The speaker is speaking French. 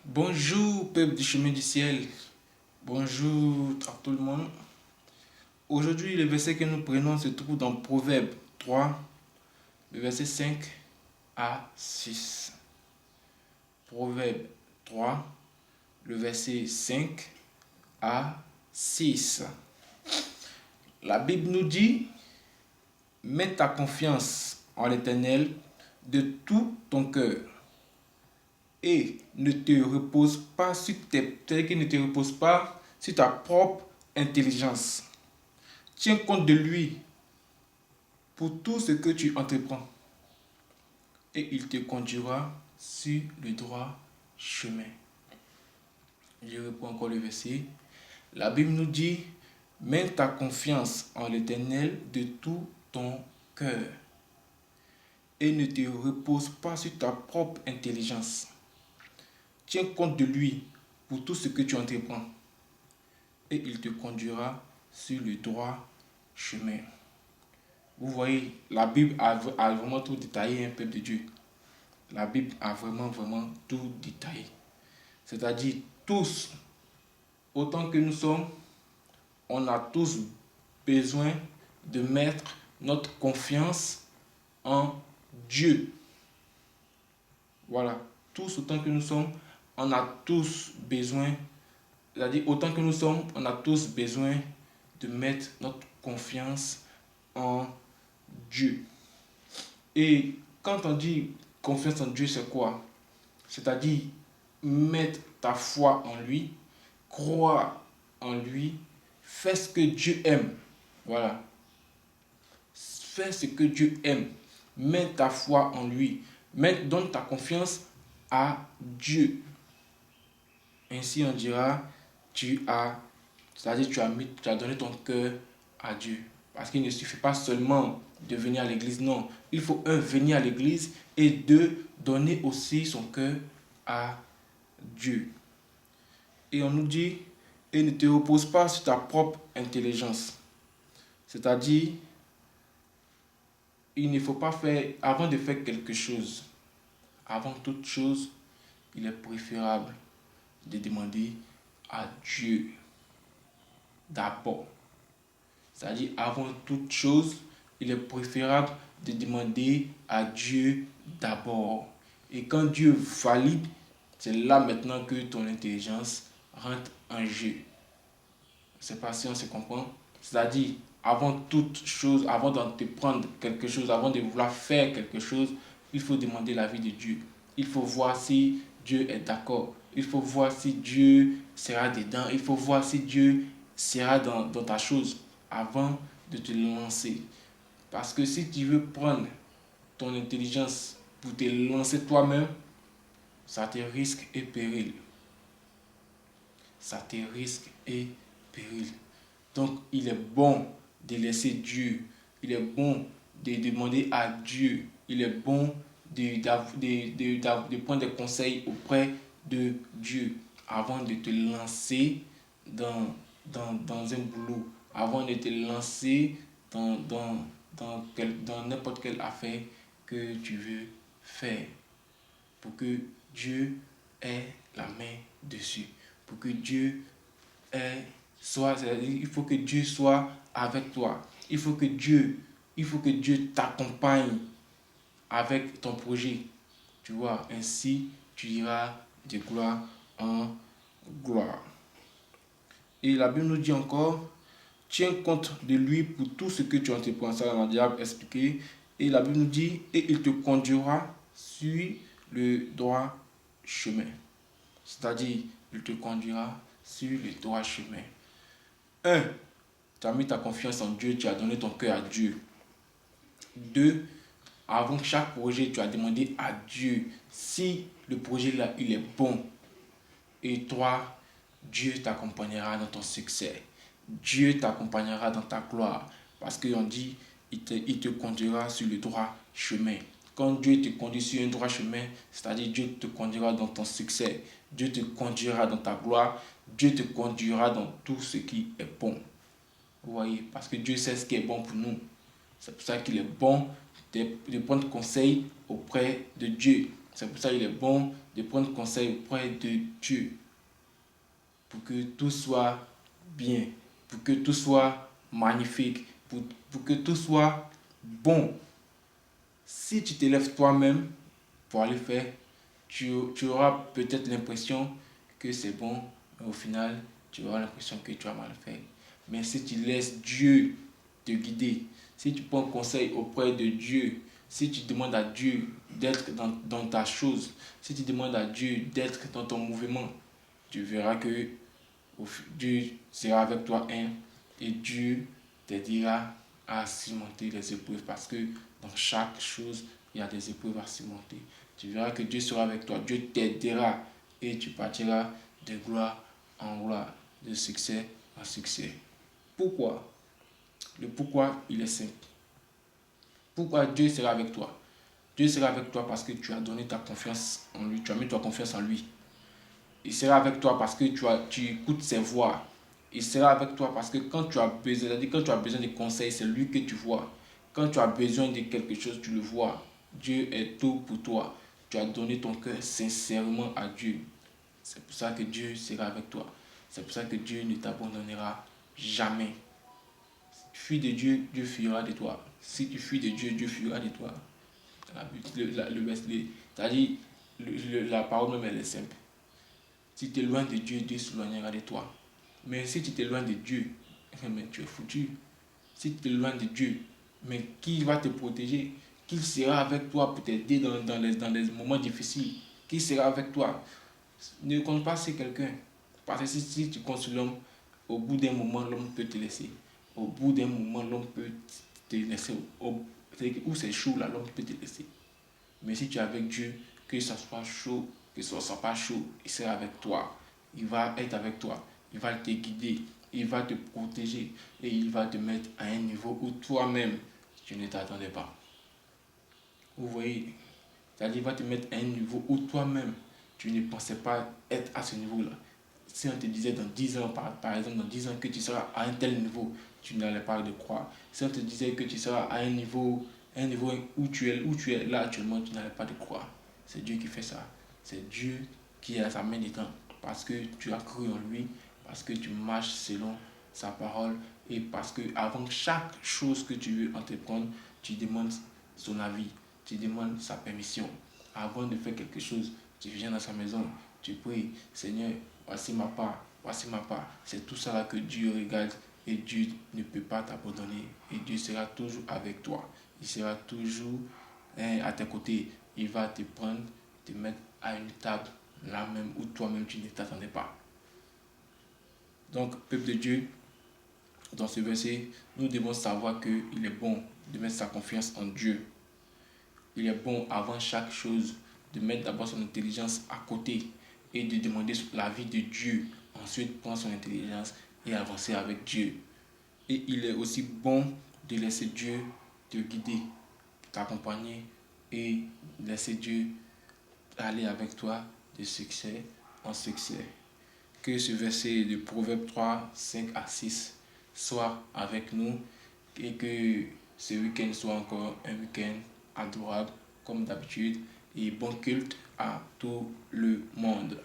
Bonjour, peuple du chemin du ciel. Bonjour à tout le monde. Aujourd'hui, le verset que nous prenons se trouve dans Proverbe 3, le verset 5 à 6. Proverbe 3, le verset 5 à 6. La Bible nous dit, mets ta confiance en l'Éternel de tout ton cœur et ne te repose pas sur ne te repose pas sur ta propre intelligence. Tiens compte de lui pour tout ce que tu entreprends et il te conduira sur le droit chemin. Je reprends encore le verset. La Bible nous dit, mets ta confiance en l'Éternel de tout ton cœur et ne te repose pas sur ta propre intelligence. Tiens compte de lui pour tout ce que tu entreprends et il te conduira sur le droit chemin. Vous voyez, la Bible a vraiment tout détaillé, un peuple de Dieu. La Bible a vraiment tout détaillé. C'est-à-dire, tous, autant que nous sommes, on a tous besoin de mettre notre confiance en Dieu. Voilà, tous, autant que nous sommes, on a tous besoin, c'est-à-dire, autant que nous sommes, on a tous besoin de mettre notre confiance en Dieu. Et quand on dit confiance en Dieu, c'est quoi? C'est-à-dire mettre ta foi en lui, croire en lui, fais ce que Dieu aime. Voilà. Fais ce que Dieu aime. Mets ta foi en lui. Donne ta confiance à Dieu. Ainsi on dira, c'est-à-dire tu as donné ton cœur à Dieu. Parce qu'il ne suffit pas seulement de venir à l'église, non. Il faut venir à l'église et deux, donner aussi son cœur à Dieu. Et on nous dit, et ne te repose pas sur ta propre intelligence. C'est-à-dire, il ne faut pas faire, avant de faire quelque chose, avant toute chose, il est préférable de demander à Dieu d'abord. C'est-à-dire, avant toute chose, il est préférable de demander à Dieu d'abord. Et quand Dieu valide, c'est là maintenant que ton intelligence rentre en jeu. Je ne sais pas si on se comprend. C'est-à-dire, avant toute chose, avant d'entreprendre quelque chose, avant de vouloir faire quelque chose, il faut demander l'avis de Dieu. Il faut voir si Dieu est d'accord. Il faut voir si Dieu sera dedans. Il faut voir si Dieu sera dans ta chose avant de te lancer. Parce que si tu veux prendre ton intelligence pour te lancer toi-même, ça te risque et péril. Ça te risque et péril. Donc, il est bon de laisser Dieu. Il est bon de demander à Dieu. Il est bon de prendre des conseils auprès de Dieu avant de te lancer dans un boulot, avant de te lancer dans n'importe quelle affaire que tu veux faire. Pour que Dieu ait la main dessus. Pour que Dieu il faut que Dieu soit avec toi. Il faut que Dieu t'accompagne avec ton projet. Tu vois, ainsi tu iras de gloire en gloire. Et la Bible nous dit encore, tiens compte de lui pour tout ce que tu entreprends. Ça, on a déjà expliqué. Et la Bible nous dit, et il te conduira sur le droit chemin. C'est-à-dire, il te conduira sur le droit chemin. 1. Tu as mis ta confiance en Dieu, tu as donné ton cœur à Dieu. 2. Avant chaque projet, tu as demandé à Dieu si le projet là, il est bon. Et 3. Dieu t'accompagnera dans ton succès. Dieu t'accompagnera dans ta gloire. Parce qu'on dit, il te conduira sur le droit chemin. Quand Dieu te conduit sur un droit chemin, c'est-à-dire Dieu te conduira dans ton succès. Dieu te conduira dans ta gloire. Dieu te conduira dans tout ce qui est bon. Vous voyez, parce que Dieu sait ce qui est bon pour nous. C'est pour ça qu'il est bon de prendre conseil auprès de Dieu. C'est pour ça qu'il est bon de prendre conseil auprès de Dieu pour que tout soit bien, pour que tout soit magnifique, pour que tout soit bon. Si tu te lèves toi-même pour aller faire, tu auras peut-être l'impression que c'est bon, mais au final, tu auras l'impression que tu as mal fait. Mais si tu laisses Dieu te guider, si tu prends conseil auprès de Dieu, si tu demandes à Dieu d'être dans ta chose, si tu demandes à Dieu d'être dans ton mouvement, tu verras que Dieu sera avec toi et Dieu t'aidera à surmonter les épreuves parce que dans chaque chose, il y a des épreuves à surmonter. Tu verras que Dieu sera avec toi, Dieu t'aidera et tu partiras de gloire en gloire, de succès en succès. Pourquoi? Le pourquoi, il est simple. Pourquoi Dieu sera avec toi? Dieu sera avec toi parce que tu as donné ta confiance en lui, tu as mis ta confiance en lui. Il sera avec toi parce que tu écoutes ses voix. Il sera avec toi parce que quand tu as besoin, c'est-à-dire quand tu as besoin de conseils, c'est lui que tu vois. Quand tu as besoin de quelque chose, tu le vois. Dieu est tout pour toi. Tu as donné ton cœur sincèrement à Dieu. C'est pour ça que Dieu sera avec toi. C'est pour ça que Dieu ne t'abandonnera jamais. Si tu fuis de Dieu, Dieu fuira de toi. Si tu fuis de Dieu, Dieu fuira de toi. C'est-à-dire, la parole même, elle est simple. Si tu es loin de Dieu, Dieu s'éloignera de toi. Mais si tu t'éloignes de Dieu, mais tu es foutu. Si tu es loin de Dieu, mais qui va te protéger? Qui sera avec toi pour t'aider dans les moments difficiles? Qui sera avec toi? Ne compte pas sur quelqu'un. Parce que si tu comptes sur l'homme, au bout d'un moment, l'homme peut te laisser. Au bout d'un moment, l'homme peut te laisser. Où c'est chaud, là, l'homme peut te laisser. Mais si tu es avec Dieu, que ça soit chaud, que ce ne soit pas chaud, il sera avec toi. Il va être avec toi. Il va te guider. Il va te protéger. Et il va te mettre à un niveau où toi-même, tu ne t'attendais pas. Vous voyez? C'est-à-dire, il va te mettre à un niveau où toi-même, tu ne pensais pas être à ce niveau-là. Si on te disait dans 10 ans, par exemple, dans 10 ans que tu seras à un tel niveau, tu n'allais pas le croire. Si on te disait que tu seras à un niveau où tu es là actuellement, tu n'allais pas le croire. C'est Dieu qui fait ça. C'est Dieu qui a sa main dedans. Parce que tu as cru en lui, parce que tu marches selon sa parole et parce que avant chaque chose que tu veux entreprendre, tu demandes son avis, tu demandes sa permission. Avant de faire quelque chose, tu viens dans sa maison, tu pries, Seigneur, voici ma part, voici ma part. C'est tout ça là que Dieu regarde et Dieu ne peut pas t'abandonner et Dieu sera toujours avec toi. Il sera toujours à tes côtés. Il va te prendre, te mettre à une table là même où toi-même tu ne t'attendais pas. Donc, peuple de Dieu, dans ce verset, nous devons savoir qu'il est bon de mettre sa confiance en Dieu. Il est bon avant chaque chose de mettre d'abord son intelligence à côté et de demander l'avis de Dieu. Ensuite, prendre son intelligence et avancer avec Dieu. Et il est aussi bon de laisser Dieu te guider, t'accompagner et laisser Dieu aller avec toi de succès en succès. Que ce verset de Proverbe 3, 5 à 6 soit avec nous et que ce week-end soit encore un week-end adorable comme d'habitude et bon culte à tout le monde.